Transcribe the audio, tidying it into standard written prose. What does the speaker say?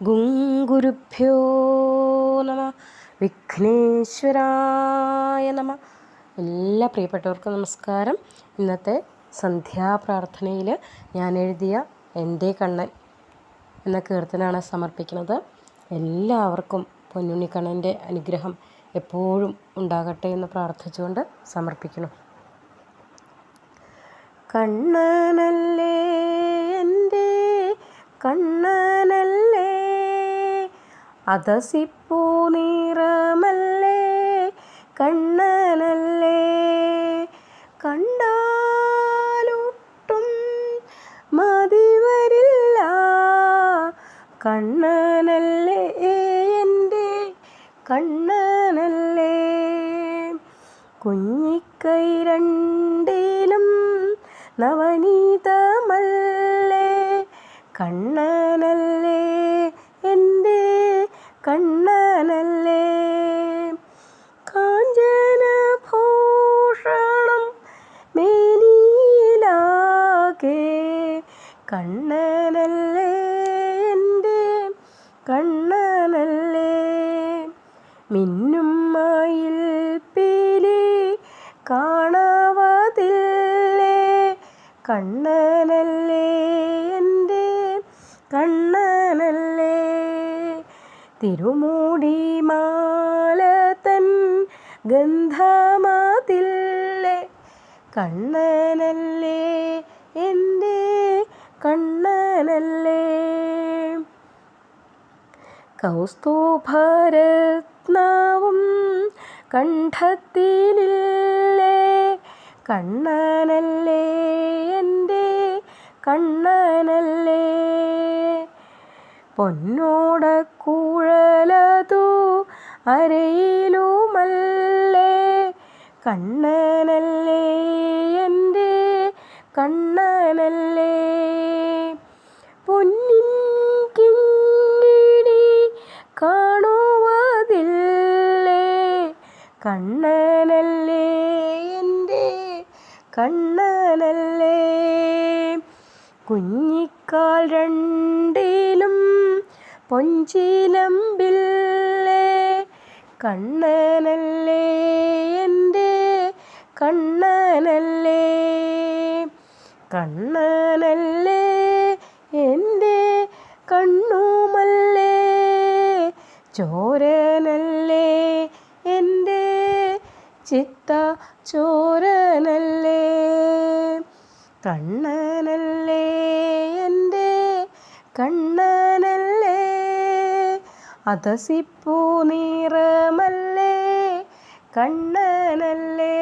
ഗുരുഭ്യോ നമ വിഘ്നേശ്വരായ നമ. എല്ലാ പ്രിയപ്പെട്ടവർക്കും നമസ്കാരം. ഇന്നത്തെ സന്ധ്യാപ്രാർത്ഥനയിൽ ഞാൻ എഴുതിയ എൻ്റെ കണ്ണൻ എന്ന കീർത്തനാണ് സമർപ്പിക്കുന്നത്. എല്ലാവർക്കും പൊന്നുണ്ണിക്കണ്ണൻ്റെ അനുഗ്രഹം എപ്പോഴും ഉണ്ടാകട്ടെ എന്ന് പ്രാർത്ഥിച്ചുകൊണ്ട് സമർപ്പിക്കണം. കണ്ണനല്ലേ എൻ്റെ കണ്ണനല്ലേ, അതസിപ്പൂ നിറമല്ലേ കണ്ണനല്ലേ, കണ്ടാലൊട്ടും മതിവരില്ല കണ്ണനല്ലേ എൻ്റെ കണ്ണനല്ലേ, കുഞ്ഞിക്കൈ രണ്ടിലും നവനീതമല്ലേ കണ്ണനല്ലേ എൻ്റെ കണ്ണനല്ലേ, കാഞ്ചനഭൂഷണം മേനിയിലാകെ കണ്ണനല്ലേ എൻ്റെ കണ്ണനല്ലേ, മിന്നും മയിൽ പീലി കാണാവതില്ലേ കണ്ണനല്ലേ എൻ്റെ കണ്ണനല്ലേ, തിരുമൂടി മാലതൻ ഗന്ധമതില്ലേ കണ്ണനല്ലേ എൻ്റെ കണ്ണനല്ലേ, കൗസ്തുഭരത്നവും കണ്ഠത്തിലില്ലേ കണ്ണനല്ലേ എൻ്റെ കണ്ണനല്ലേ, പൊന്നോടക്കുഴലതു അരയിലുമല്ലേ കണ്ണനല്ലേ എൻ്റെ കണ്ണനല്ലേ, പൊന്നിൻ കിങ്ങിണി കാണുവതില്ലേ കണ്ണനല്ലേ എൻ്റെ കണ്ണനല്ലേ, കുഞ്ഞിക്കാൽ രണ്ടിലും പൊഞ്ചിലമ്പില്ലേ കണ്ണനല്ലേ എൻ്റെ കണ്ണനല്ലേ, കണ്ണനല്ലേ എൻ്റെ കണ്ണുമല്ലേ, ചോരനല്ലേ എൻ്റെ ചിത്ത ചോരനല്ലേ, കണ്ണനല്ലേ എൻ്റെ കണ്ണനല്ലേ, അതസിപ്പൂ നിറമല്ലേ കണ്ണനല്ലേ.